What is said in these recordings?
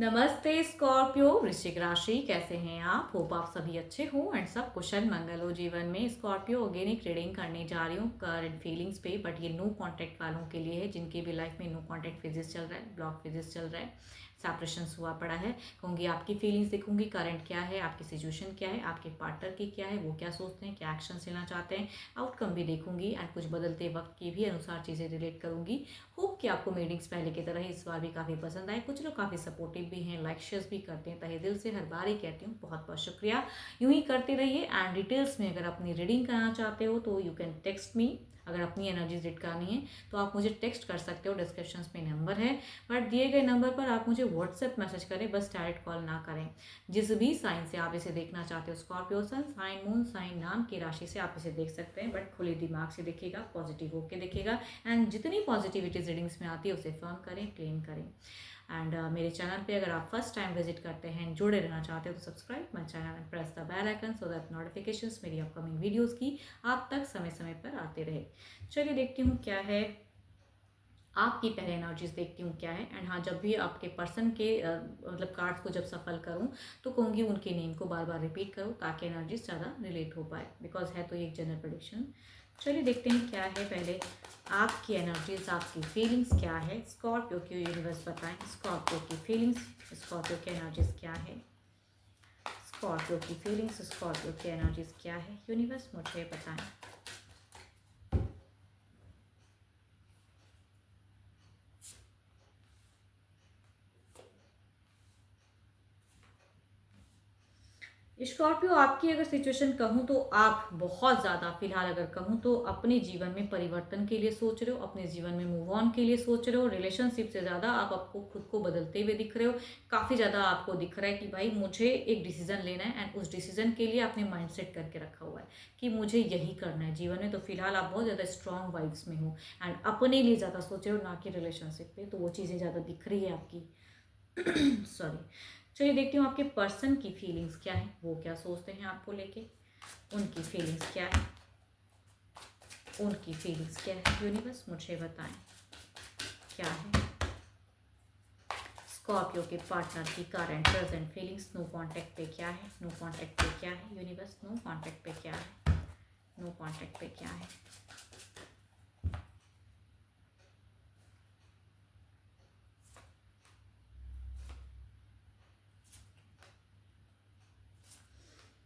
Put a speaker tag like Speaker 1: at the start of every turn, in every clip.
Speaker 1: नमस्ते स्कॉर्पियो वृश्चिक राशि, कैसे हैं आप? होप आप सभी अच्छे हो एंड सब कुशल मंगल हो जीवन में। स्कॉर्पियो ऑर्गेनिक रीडिंग करने जा रही हूँ करंट फीलिंग्स पे, बट ये नो कांटेक्ट वालों के लिए है जिनकी भी लाइफ में नो कांटेक्ट फेजेस चल रहा है, ब्लॉक फेजेस चल रहा है, सेपरेशंस हुआ पड़ा है। कहूँगी आपकी फीलिंग्स देखूंगी, करंट क्या है, आपकी सिचुएशन क्या है, आपके पार्टनर की क्या है, वो क्या सोचते हैं, क्या एक्शन लेना चाहते हैं, आउटकम भी देखूंगी एंड कुछ बदलते वक्त के भी अनुसार चीज़ें रिलेट करूंगी। होप कि आपको मीटिंग्स पहले की तरह ही इस बार भी काफ़ी पसंद आए। कुछ लोग काफ़ी सपोर्टिव भी हैं, लाइक शेयर्स भी करते हैं, तहे दिल से हर बार ही कहती हूँ बहुत बहुत शुक्रिया। यूं ही करते रहिए एंड डिटेल्स में अगर अपनी रीडिंग करना चाहते हो तो यू कैन टेक्स्ट मी। अगर अपनी एनर्जीज रीड करनी है तो आप मुझे टेक्स्ट कर सकते हो, डिस्क्रिप्शन में नंबर है, बट दिए गए नंबर पर आप मुझे व्हाट्सएप मैसेज करें, बस डायरेक्ट कॉल ना करें। जिस भी साइन से आप इसे देखना चाहते हो, Scorpio sun sign, moon sign, नाम की राशि से आप इसे देख सकते हैं, बट खुले दिमाग से देखेगा, पॉजिटिव होकर देखेगा एंड जितनी पॉजिटिविटी रीडिंग्स में आती है उसे फर्म करें, क्लेम करें। एंड मेरे चैनल पे अगर आप फर्स्ट टाइम विजिट करते हैं, जुड़े रहना चाहते हो तो subscribe my channel and press the bell icon so that notifications मेरी अपकमिंग वीडियोस की आप तक समय समय पर आते रहे। चलिए देखती हूँ क्या है आपकी पहले एनर्जीज, देखती हूँ क्या है। एंड हाँ, जब भी आपके पर्सन के मतलब कार्ड्स को जब सफल करूँ तो कहूँगी उनके नेम को बार बार रिपीट करो ताकि एनर्जीज ज़्यादा रिलेट हो पाए, बिकॉज है तो ये एक जनरल प्रेडिक्शन। चलिए देखते हैं क्या है पहले आपकी एनर्जीज, आपकी फीलिंग्स क्या है। स्कॉर्पियो की यूनिवर्स बताएं, स्कॉर्पियो की फीलिंग्स, स्कॉर्पियो की एनर्जीज क्या है, स्कॉर्पियो की फीलिंग्स, स्कॉर्पियो की एनर्जीज क्या है, यूनिवर्स मुझे बताएं। स्कॉर्पियो, आपकी अगर सिचुएशन कहूँ तो आप बहुत ज़्यादा फिलहाल अगर कहूँ तो अपने जीवन में परिवर्तन के लिए सोच रहे हो, अपने जीवन में मूव ऑन के लिए सोच रहे हो। रिलेशनशिप से ज़्यादा आप आपको खुद को बदलते हुए दिख रहे हो। काफ़ी ज़्यादा आपको दिख रहा है कि भाई मुझे एक डिसीजन लेना है एंड उस डिसीजन के लिए आपने माइंड सेट करके रखा हुआ है कि मुझे यही करना है जीवन में। तो फिलहाल आप बहुत ज़्यादा स्ट्रॉन्ग वाइब्स में हो एंड अपने लिए ज़्यादा सोच रहे हो, ना कि रिलेशनशिप पे। तो वो चीज़ें ज़्यादा दिख रही है आपकी। सॉरी। चलिए देखती हूँ आपके पर्सन की फीलिंग्स क्या है, वो क्या सोचते हैं आपको लेके, उनकी फीलिंग्स क्या है, उनकी फीलिंग्स क्या है, यूनिवर्स मुझे बताएं क्या है। स्कॉर्पियो के पार्टनर की current present feelings, no contact पे क्या है, नो कांटेक्ट पे क्या है, यूनिवर्स नो कांटेक्ट पे क्या है, नो कांटेक्ट पे क्या है।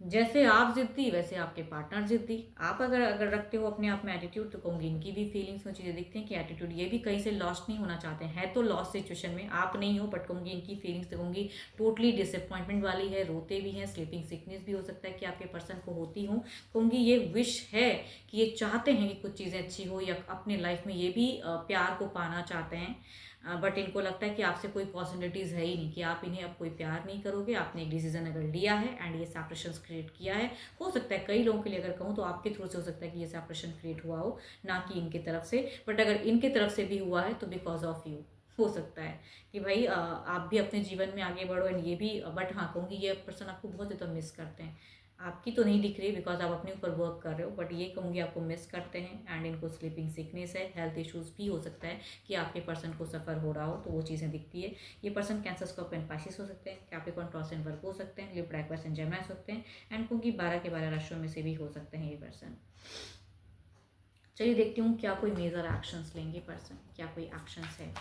Speaker 1: जैसे आप जिद्दी वैसे आपके पार्टनर जिद्दी। आप अगर अगर रखते हो अपने आप में एटीट्यूड तो कहूँगी इनकी भी फीलिंग्स में चीज़ें दिखती हैं कि एटीट्यूड, ये भी कहीं से लॉस्ट नहीं होना चाहते हैं। है तो लॉस सिचुएशन में आप नहीं हो, बट कहूँगी इनकी फीलिंग्स तो कहूँगी टोटली डिसअपॉइंटमेंट वाली है, रोते भी हैं, स्लीपिंग सिकनेस भी हो सकता है कि आपके पर्सन को होती हो। कहूँगी ये विश है कि ये चाहते हैं कि कुछ चीज़ें अच्छी हो, या अपने लाइफ में ये भी प्यार को पाना चाहते हैं, बट इनको लगता है कि आपसे कोई पॉसिबिलिटीज़ है ही नहीं, कि आप इन्हें अब कोई प्यार नहीं करोगे। आपने एक डिसीजन अगर लिया है एंड ये सेपरेशन क्रिएट किया है, हो सकता है कई लोगों के लिए अगर कहूँ तो आपके थ्रू से हो सकता है कि ये सेपरेशन क्रिएट हुआ हो, ना कि इनकी तरफ से। बट अगर इनके तरफ से भी हुआ है तो बिकॉज ऑफ यू हो सकता है कि भाई आप भी अपने जीवन में आगे बढ़ो एंड ये भी। बट हाँ, कहूँगी ये पर्सन आपको बहुत ज़्यादा मिस करते हैं। आपकी तो नहीं दिख रही बिकॉज आप अपने ऊपर वर्क कर रहे हो, बट ये कहूँगी आपको मिस करते हैं एंड इनको स्लीपिंग सिकनेस है, हेल्थ इश्यूज़ भी हो सकता है कि आपके पर्सन को सफ़र हो रहा हो, तो वो चीज़ें दिखती है। ये person cancer, Scorpio and Pisces हो सकते हैं, कैप्रिकॉर्न, टॉरस एंड वर्गो हो सकते हैं, लिब्रा, एक्वेरियस एंड जेमिनी हो सकते हैं एंड क्योंकि 12 के 12 राशियों में से भी हो सकते हैं ये पर्सन। चलिए देखती हूँ क्या कोई मेजर एक्शंस लेंगे पर्सन, क्या कोई एक्शंस है,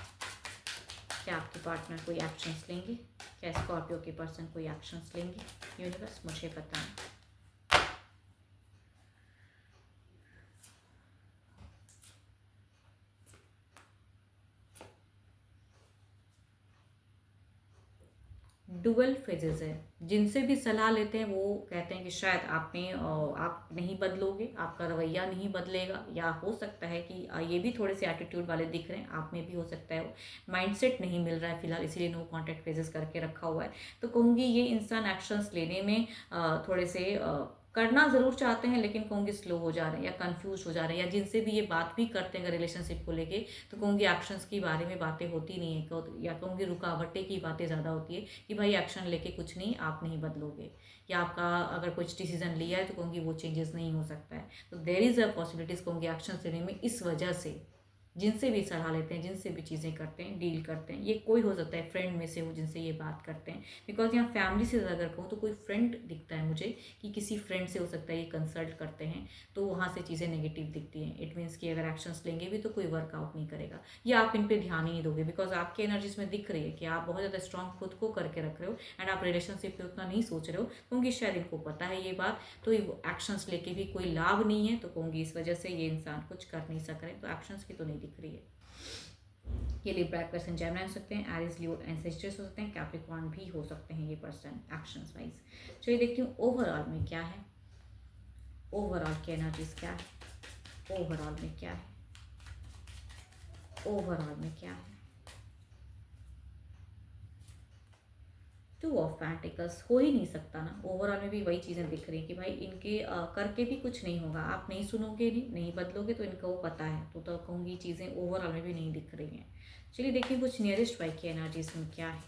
Speaker 1: क्या आपके पार्टनर कोई एक्शंस लेंगे, क्या स्कॉर्पियो के पर्सन कोई एक्शंस लेंगे, यूनिवर्स मुझे बताएं। डुअल फेजेस है, जिनसे भी सलाह लेते हैं वो कहते हैं कि शायद आप नहीं बदलोगे, आपका रवैया नहीं बदलेगा, या हो सकता है कि ये भी थोड़े से एटीट्यूड वाले दिख रहे हैं, आप में भी हो सकता है माइंडसेट नहीं मिल रहा है फिलहाल, इसीलिए नो कांटेक्ट फेजेस करके रखा हुआ है। तो कहूँगी ये इंसान एक्शंस लेने में थोड़े से करना ज़रूर चाहते हैं, लेकिन कहूँगी स्लो हो जा रहे हैं या कंफ्यूज हो जा रहे हैं, या जिनसे भी ये बात भी करते हैं अगर रिलेशनशिप को लेके तो कहूँगी एक्शंस के बारे में बातें होती नहीं है, या कहूँगी रुकावटें की बातें ज़्यादा होती है कि भाई एक्शन लेके कुछ नहीं, आप नहीं बदलोगे, या आपका अगर कुछ डिसीजन लिया है तो कहूँगी वो चेंजेस नहीं हो सकता है। तो देर इज़ अ पॉसिबिलिटीज़ कहूँगी एक्शन लेने में इस वजह से जिनसे भी सलाह लेते हैं, जिनसे भी चीज़ें करते हैं, डील करते हैं, ये कोई हो सकता है फ्रेंड में से हो जिनसे ये बात करते हैं, बिकॉज यहाँ फैमिली से ज़्यादा अगर कहूँ तो कोई फ्रेंड दिखता है मुझे कि किसी फ्रेंड से हो सकता है ये कंसल्ट करते हैं, तो वहाँ से चीज़ें नेगेटिव दिखती हैं। इट मीन्स कि अगर एक्शंस लेंगे भी तो कोई वर्कआउट नहीं करेगा, या आप इन पर ध्यान ही नहीं दोगे, बिकॉज आपकी एनर्जीज में दिख रही है कि आप बहुत ज़्यादा स्ट्रॉन्ग खुद को करके रख रहे हो एंड आप रिलेशनशिप पे उतना नहीं सोच रहे हो, क्योंकि शायद इनको पता है ये बात, तो एक्शंस लेके भी कोई लाभ नहीं है, तो कहूँगी इस वजह से ये इंसान कुछ कर नहीं सक रहे, तो एक्शंस की तो नहीं दिख रही है। ये लिब्रा पर्सन जेमिनी हो सकते हैं, एरिस लियो एंसेस्टर्स हो सकते हैं, कैप्रिकॉर्न भी हो सकते हैं ये पर्सन एक्शंस वाइज। चलिए देखती हूँ ओवरऑल में क्या है, ओवरऑल की एनर्जीज क्या है, ओवरऑल में क्या है, ओवरऑल में क्या है। टू ऑफ पेंटिकल्स हो ही नहीं सकता ना, ओवरऑल में भी वही चीज़ें दिख रही हैं कि भाई इनके करके भी कुछ नहीं होगा, आप नहीं सुनोगे, नहीं बदलोगे, तो इनको वो पता है, तो कहूँगी चीज़ें ओवरऑल में भी नहीं दिख रही हैं। चलिए देखिए कुछ नियरेस्ट वाई की एनर्जीज में क्या है,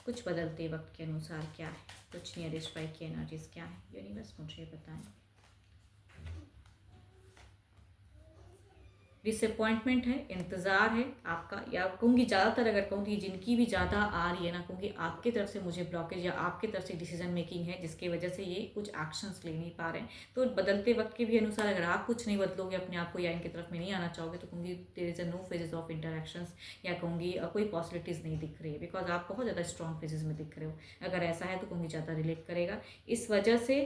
Speaker 1: कुछ बदलते वक्त के अनुसार क्या है, कुछ नियरेस्ट वाई की एनर्जीज क्या है, यूनिवर्स मुझे बताएं। डिसअपॉइंटमेंट है, इंतज़ार है आपका, या कहूँगी ज़्यादातर अगर कहूँ कि जिनकी भी ज़्यादा आ रही है ना, कहूँगी आपकी तरफ से मुझे ब्लॉकेज या आपकी तरफ से डिसीजन मेकिंग है जिसकी वजह से ये कुछ एक्शंस ले नहीं पा रहे हैं। तो बदलते वक्त के भी अनुसार अगर आप कुछ नहीं बदलोगे, अपने आप को या इनकी तरफ में नहीं आना चाहोगे, तो कहूँगी there is a no phases of interactions, या कहूँगी कोई पॉसिबिलिटीज़ नहीं दिख रही है, बिकॉज आप बहुत ज़्यादा स्ट्रॉन्ग फेजेस में दिख रहे हो। अगर ऐसा है तो कहूँगी ज़्यादा रिलेट करेगा, इस वजह से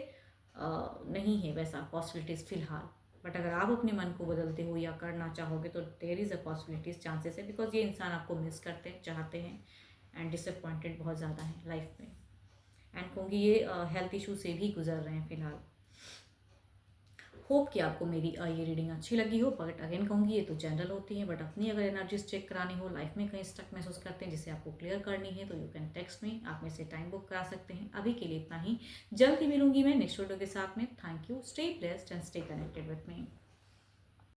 Speaker 1: नहीं है वैसा पॉसिबिलिटीज़ फ़िलहाल। बट अगर आप अपने मन को बदलते हो या करना चाहोगे तो there is a possibilities, chances है, बिकॉज ये इंसान आपको मिस करते हैं, चाहते हैं, एंड डिसअपॉइंटेड बहुत ज़्यादा है लाइफ में, एंड कहूँगी ये हेल्थ इशू से भी गुजर रहे हैं फिलहाल। होप कि आपको मेरी ये रीडिंग अच्छी लगी हो, बट अगेन कहूँगी ये तो जनरल होती है, बट अपनी अगर एनर्जीज चेक करानी हो, लाइफ में कहीं स्टक महसूस करते हैं जिसे आपको क्लियर करनी है, तो यू कैन टेक्स्ट में, आप में से टाइम बुक करा सकते हैं। अभी के लिए इतना ही, जल्द ही मिलूंगी मैं नेक्स्ट वीडियो के साथ में। Thank you, stay blessed and stay connected with me.